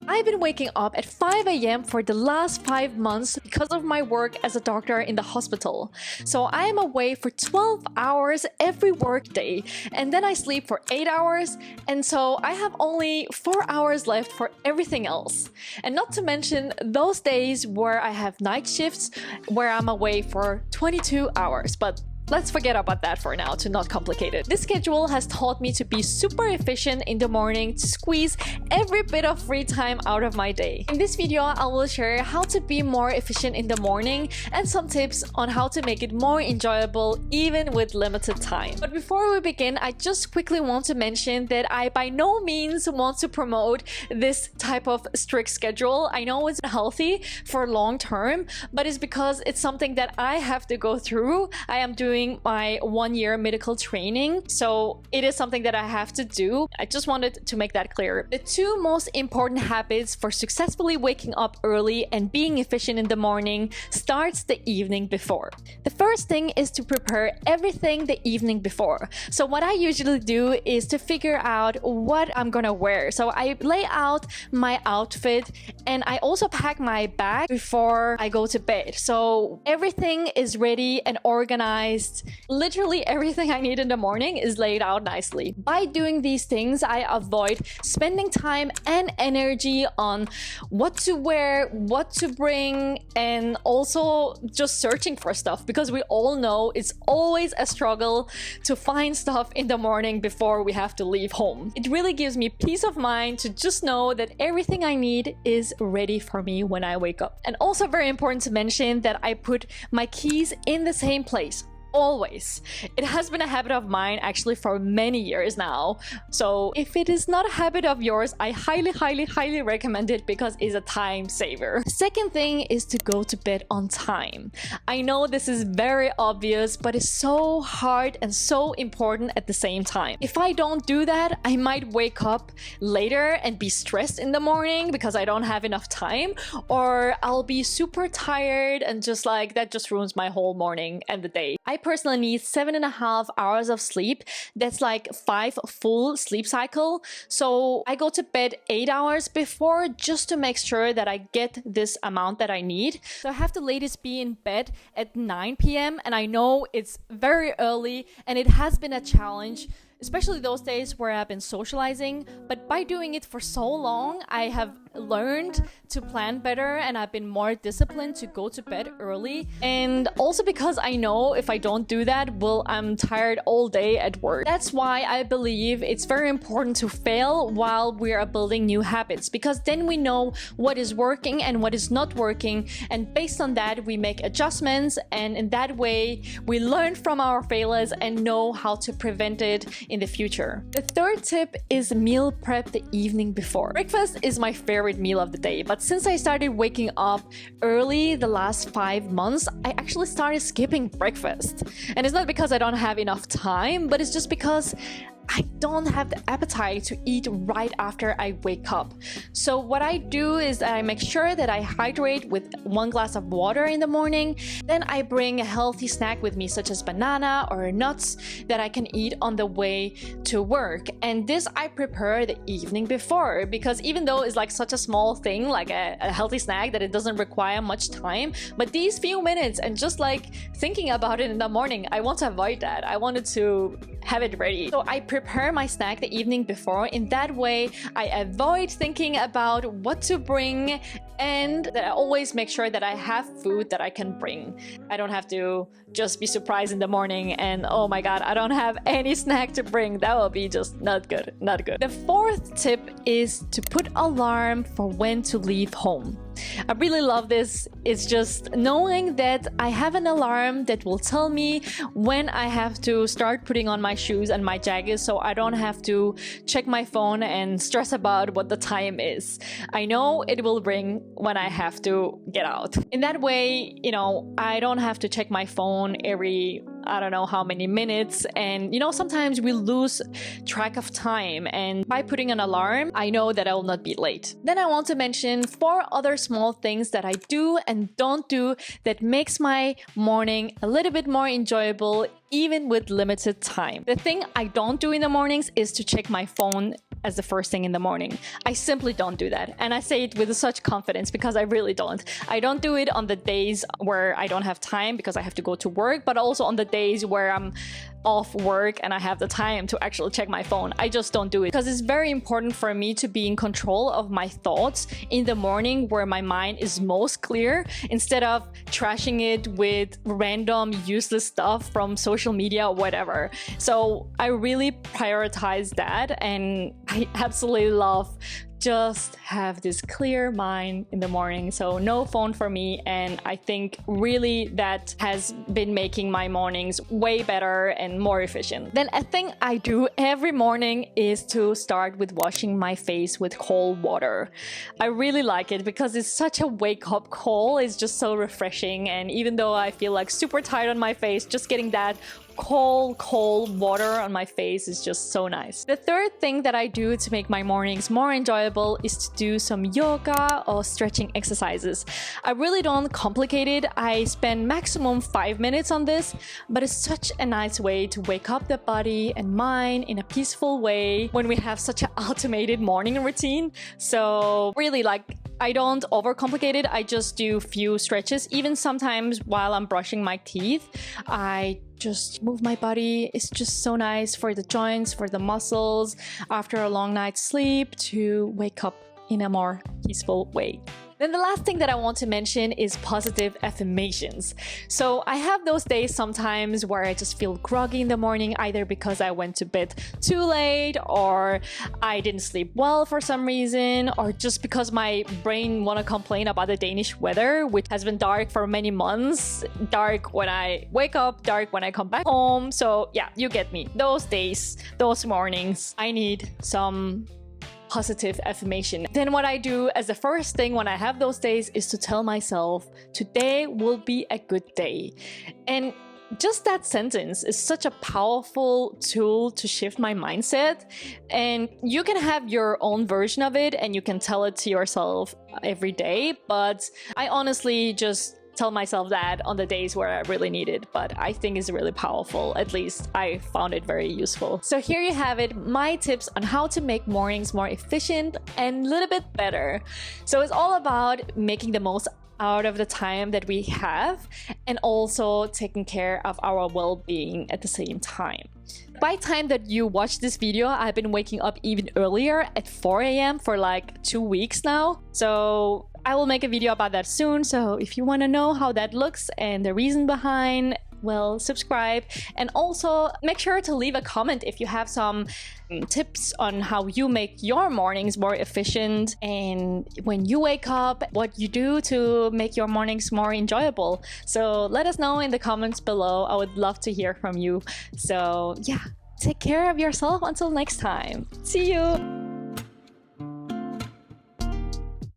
I've been waking up at 5 a.m. for the last 5 months because of my work as a doctor in the hospital. So I am awake for 12 hours every workday, and then I sleep for 8 hours, and so I have only 4 hours left for everything else. And not to mention those days where I have night shifts where I'm awake for 22 hours. But let's forget about that for now to not complicate it. This schedule has taught me to be super efficient in the morning to squeeze every bit of free time out of my day. In this video, I will share how to be more efficient in the morning and some tips on how to make it more enjoyable even with limited time. But before we begin, I just quickly want to mention that I by no means want to promote this type of strict schedule. I know it's healthy for long term, but it's because it's something that I have to go through. I am doing my 1-year medical training, so it is something that I have to do. I just wanted to make that clear. The two most important habits for successfully waking up early and being efficient in the morning starts the evening before. The first thing is to prepare everything the evening before. So what I usually do is to figure out what I'm gonna wear. So I lay out my outfit and I also pack my bag before I go to bed. So everything is ready and organized. Literally everything I need in the morning is laid out nicely. By doing these things, I avoid spending time and energy on what to wear, what to bring, and also just searching for stuff, because we all know it's always a struggle to find stuff in the morning before we have to leave home. It really gives me peace of mind to just know that everything I need is ready for me when I wake up. And also very important to mention that I put my keys in the same place. Always. It has been a habit of mine actually for many years now. So if it is not a habit of yours, I highly recommend it because it's a time saver. Second thing is to go to bed on time. I know this is very obvious, but it's so hard and so important at the same time. If I don't do that, I might wake up later and be stressed in the morning because I don't have enough time, or I'll be super tired and just like that just ruins my whole morning and the day. I personally need 7.5 hours of sleep. That's like 5 full sleep cycle. So I go to bed 8 hours before just to make sure that I get this amount that I need. So I have to latest be in bed at 9 p.m. and I know it's very early and it has been a challenge, especially those days where I've been socializing. But by doing it for so long, I have learned to plan better and I've been more disciplined to go to bed early. And also because I know if I don't do that, well, I'm tired all day at work. That's why I believe it's very important to fail while we are building new habits, because then we know what is working and what is not working, and based on that we make adjustments, and in that way we learn from our failures and know how to prevent it in the future. The third tip is meal prep the evening before. Breakfast is my favorite meal of the day, but since I started waking up early the last 5 months, I actually started skipping breakfast. And it's not because I don't have enough time, but it's just because I don't have the appetite to eat right after I wake up. So what I do is that I make sure that I hydrate with 1 glass of water in the morning. Then I bring a healthy snack with me, such as banana or nuts that I can eat on the way to work. And this I prepare the evening before, because even though it's like such a small thing, like a healthy snack, that it doesn't require much time, but these few minutes and just like thinking about it in the morning, I want to avoid that. I wanted to have it ready. So I prepare my snack the evening before. In that way, I avoid thinking about what to bring, and that I always make sure that I have food that I can bring. I don't have to just be surprised in the morning and oh my god, I don't have any snack to bring. That will be just not good. The fourth tip is to put alarm for when to leave home. I really love this. It's just knowing that I have an alarm that will tell me when I have to start putting on my shoes and my jacket, so I don't have to check my phone and stress about what the time is. I know it will ring when I have to get out. In that way, you know, I don't have to check my phone every I don't know how many minutes, and you know, sometimes we lose track of time, and by putting an alarm, I know that I will not be late. Then I want to mention 4 other small things that I do and don't do that makes my morning a little bit more enjoyable even with limited time. The thing I don't do in the mornings is to check my phone as the first thing in the morning. I simply don't do that. And I say it with such confidence because I really don't. I don't do it on the days where I don't have time because I have to go to work, but also on the days where I'm off work and I have the time to actually check my phone. I just don't do it because it's very important for me to be in control of my thoughts in the morning where my mind is most clear, instead of trashing it with random useless stuff from social media or whatever. So I really prioritize that, and I absolutely love just have this clear mind in the morning. So no phone for me, and I think really that has been making my mornings way better and more efficient. Then a thing I do every morning is to start with washing my face with cold water. I really like it because it's such a wake-up call. It's just so refreshing, and even though I feel like super tired on my face, just getting that cold water on my face is just so nice. The third thing that I do to make my mornings more enjoyable is to do some yoga or stretching exercises. I really don't complicate it. I spend maximum 5 minutes on this, but it's such a nice way to wake up the body and mind in a peaceful way when we have such an automated morning routine. So really, like, I don't overcomplicate it. I just do few stretches. Even sometimes while I'm brushing my teeth, I just move my body. It's just so nice for the joints, for the muscles, after a long night's sleep, to wake up in a more peaceful way. Then the last thing that I want to mention is positive affirmations. So I have those days sometimes where I just feel groggy in the morning, either because I went to bed too late, or I didn't sleep well for some reason, or just because my brain want to complain about the Danish weather, which has been dark for many months. Dark when I wake up, dark when I come back home. So yeah, you get me. Those days, those mornings, I need some positive affirmation. Then what I do as the first thing when I have those days is to tell myself, today will be a good day. And just that sentence is such a powerful tool to shift my mindset. And you can have your own version of it and you can tell it to yourself every day. But I honestly just tell myself that on the days where I really need it, but I think it's really powerful. At least I found it very useful. So here you have it, my tips on how to make mornings more efficient and a little bit better. So it's all about making the most out of the time that we have and also taking care of our well-being at the same time. By the time that you watch this video, I've been waking up even earlier at 4 a.m. for like 2 weeks now. So I will make a video about that soon. So if you want to know how that looks and the reason behind, well, subscribe. And also make sure to leave a comment if you have some tips on how you make your mornings more efficient, and when you wake up, what you do to make your mornings more enjoyable. So let us know in the comments below. I would love to hear from you. So yeah, take care of yourself until next time. See you.